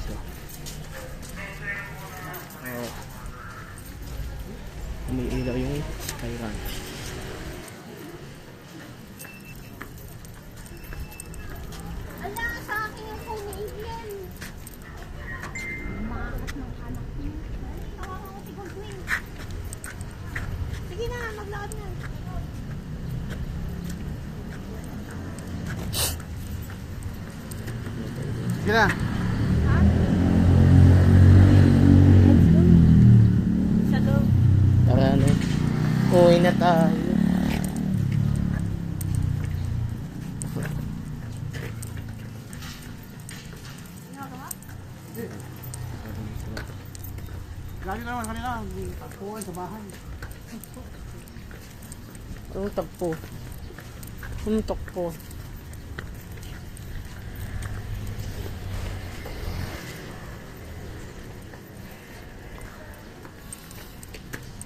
siya. Umiilaw yung Sky Ranch. Ala, sa akin yung Canadian. Umakas ng anak niyo. Nakakakati kong twin. Sige na, maglakad na. Sige na. Ha? Let's go. Sa loob. Tara na. Uwi na tayo. Lagi na naman kanila. Pagkuhan sa bahay. Anong tagpo? Anong takpo?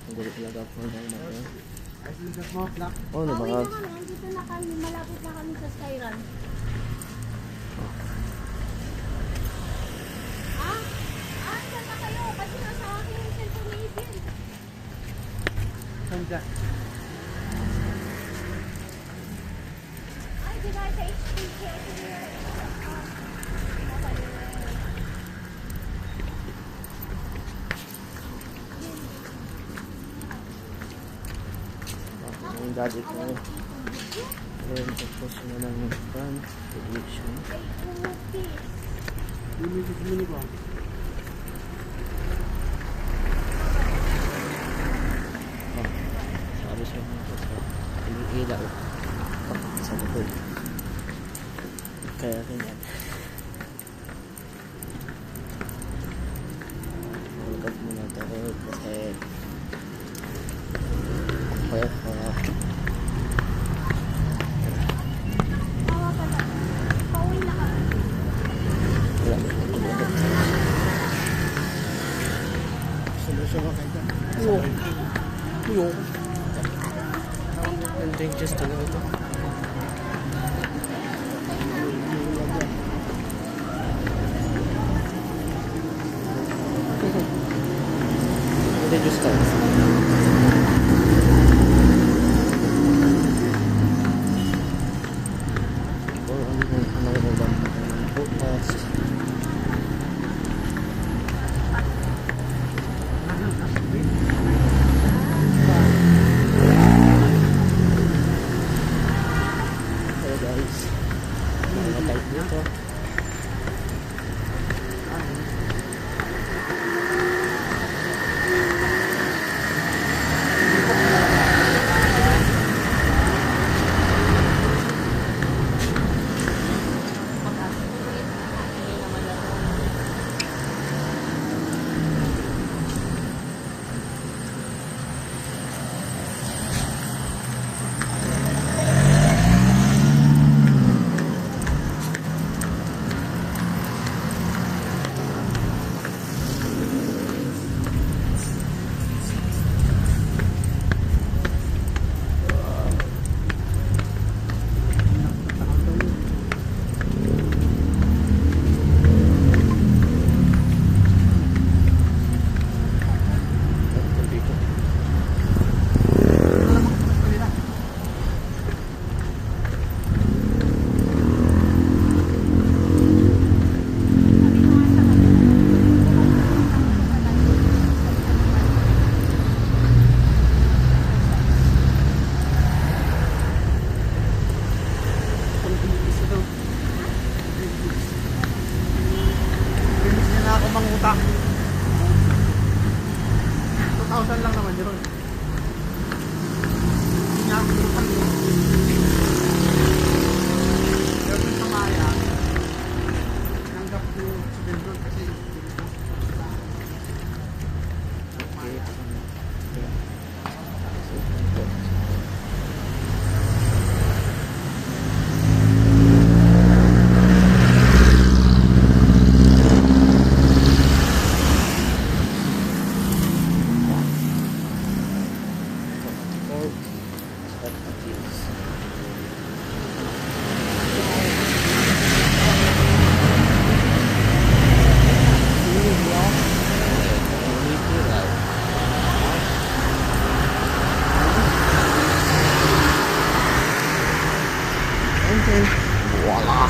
Ang gulo talaga po ng mga. Ay, sinigas mo, black. Oh, ano Pauwi baka? na kami. Andito na kami. Malapit na kami sa Sky Ranch. Ah? Ah, saan na kayo? Kasi nasa akin yung cellphone ni Adrian. Saan dyan? Ay, di ba sa HPK? Ang daddy ko. Ayun, tapos na ng fan. Prediction. Ay, umupis. Bumili ko. Oh, sabi siya mga sa iniilaw. Sa likod. Kaya ganyan. Magagap muna tayo kasi kaya Tawa ka na. Pauwi na kami. wala na magagap. Solusyon kayo dyan. Oo. Oo. And then just a little bit. And then just start. Or ano ba? Bukas. So guys, mga type dito. Okay. Voila.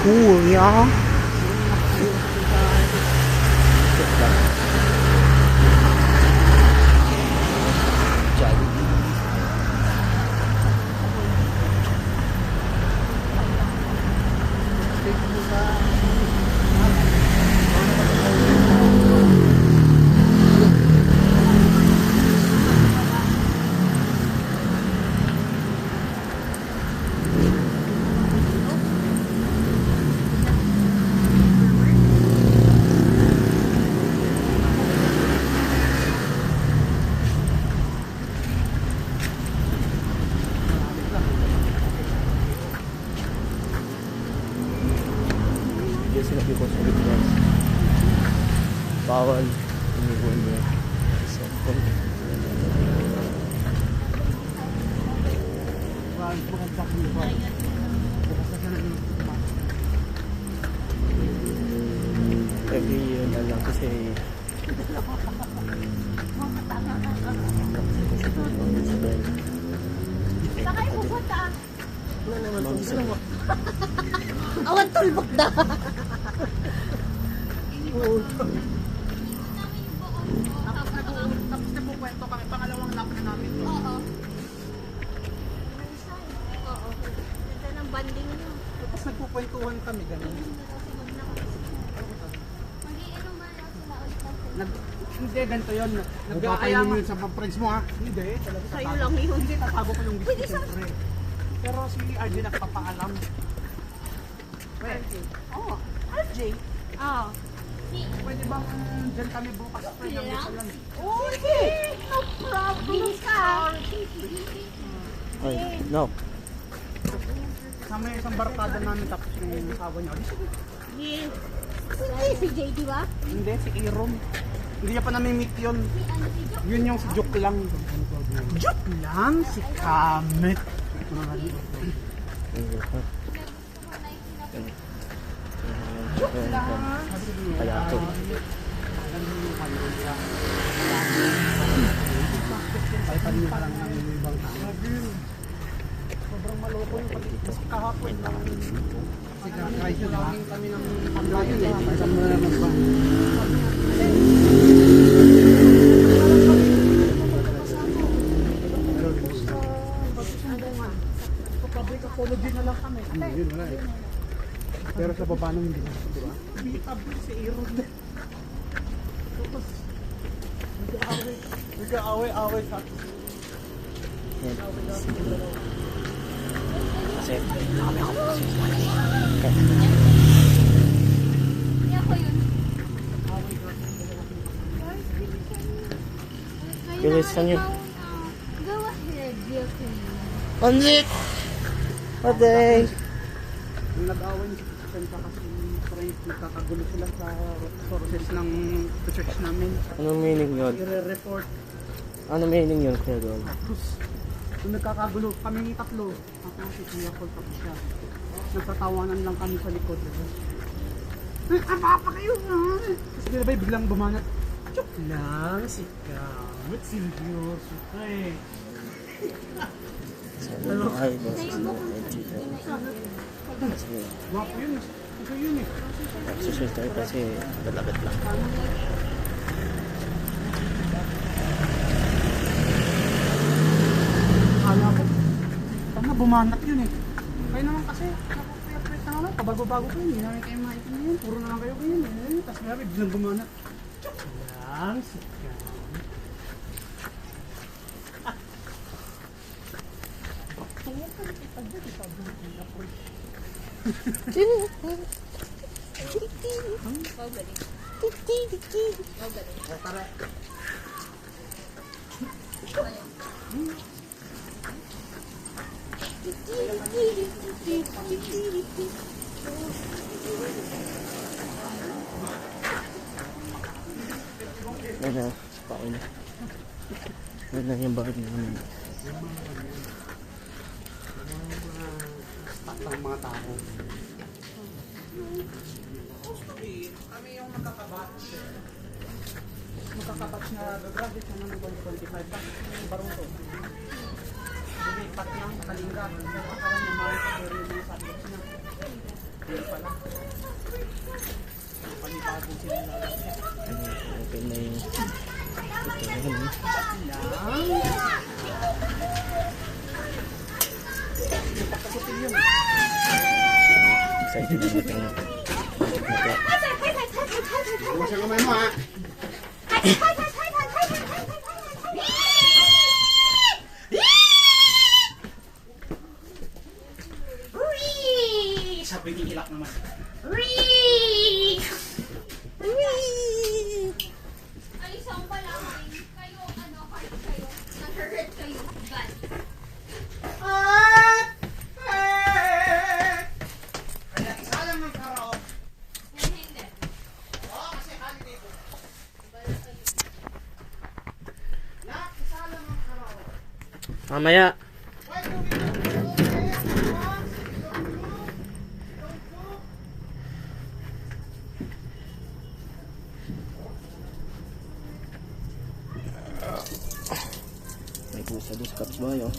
Cool, yeah. Yung sinabi ko sa guys, bawal iniwan niya sa cellphone. Every year na lang kasi Saan kayo pupunta? Ma'am, Awan tulbok na. Tapos nagpukwento kami, pangalawang lap na namin. Oo. Oo. Ganda ng banding nyo. Tapos nagpupwentuhan kami, ganun. Mag-iinom ba lang sila ulit kasi? Hindi, ganito yun. Nag-aaya mo yun sa mga friends mo, ha? Hindi, talaga. Sa'yo lang yun. Hindi, tatago ko yung Pwede gift, sa- siyempre. Pero si RJ nagpapaalam. RJ. Oo, RJ. Oo. Pwede bang dyan kami bukas, friend? Ang gusto lang. Oh, sige. No problem ka. ay, no. Kasama yung isang barkada namin tapos yung asawa niya. Di, sige. Yes. Hindi si JD ba? Hindi, si Aaron. Hindi niya pa nami-meet yun. Si ano si Jo? Yun yung si Joke lang. Joke lang? Si Kamet. Kaya ito. Palitan niyo lang ng ibang tao. Sobrang maloko yung kasi kahapon lang. Kasi kakry yun, ha? Kami ng panglayo, eh. Palitan mo na naman ba? Public apology na lang kami. Yun, wala eh. Pero sa paano hindi na, di ba? Public si Aaron din. Tapos, nag-aaway-away sa akin. Yan. Kasi, Hindi ako yun. Bilisan niyo. Go ahead, dear queen. Pansit! Patay! Yung nag-aaway niya sa Senta kasi friends, nagkakagulo sila sa process ng church namin. Anong meaning yun? I-report. Anong meaning yun, Kuya Dol? Tapos, nung nagkakagulo, kami tatlo. Ako si Kuya Paul, tapos siya. Nagtatawanan lang kami sa likod. Apa kayo na? Tapos binabay, biglang bumanat. Joke lang, si Kamot, seryoso ka eh. Sabi ay, boss, ano, tita. Kasi, Wapo yun, ito yun eh. exercise tayo kasi lalapit lang. Kala ko, tama bumanat yun eh. Kayo naman kasi, napapayapit na naman, pabago-bago kayo, hindi namin kayo maintindihan, puro na lang kayo kayo. Tapos may biglang bumanat. Joke lang, si Kamot. Yan na, pain na. Yan na yung bakit namin. Ang mga tao. Kami yung magkakabatch. Magkakabatch na gagraduate na ng 2025 pa. Yung barong to. Lumipat lang sa Kalinga. Nagkakaroon ng mga Bukas ang kamay mo ha. Sabi kikilak naman. Alisang pala kayo, ano, heart kayo. Nag-hurt kayo. Bad. Kaya isa lang ng karaoke. Hindi. Oo, kasi kali dito. Nak, isa lang ng karaoke. Mamaya. May pusa doon sa kapsbay, oh.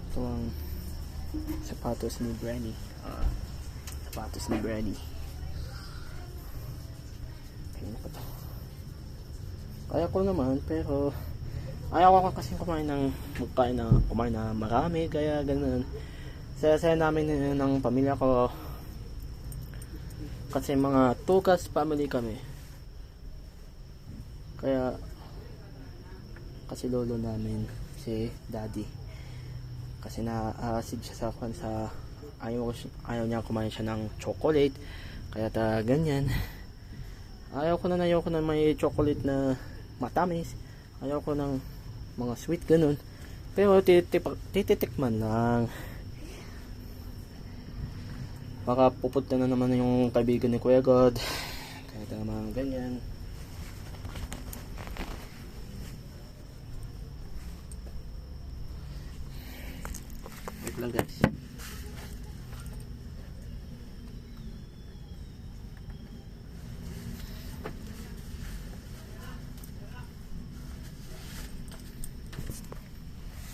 Ito ang sapatos ni Brenny. Sapatos ni Brenny. Kaya pa to. Kaya ko naman, pero ayaw ko kasi kumain na marami, kaya ganun. Saya namin ng pamilya ko. Kasi mga tukas family kami. Kaya kasi lolo namin si daddy. Kasi na-acid siya sa ayaw niya kumain siya ng chocolate, kaya ganyan. Ayaw ko na may chocolate na matamis, ayaw ko ng mga sweet ganun, pero tititikman lang. Baka pupunta na naman yung kaibigan ni Kuya God, kaya mga ganyan. Lang guys.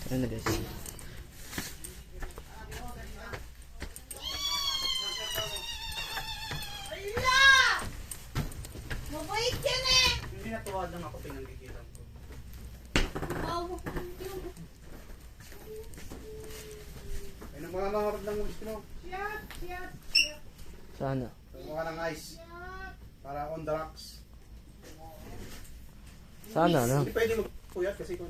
Tara na guys. Mabait ka na! Hindi natuwad lang ako pinanggigilan ko. Oh, Ay, nang mga mangarap ng gusto mo. Sana. Mukha ng ice. Para on the rocks. Sana, no? Hindi pwede magpuyat kasi kung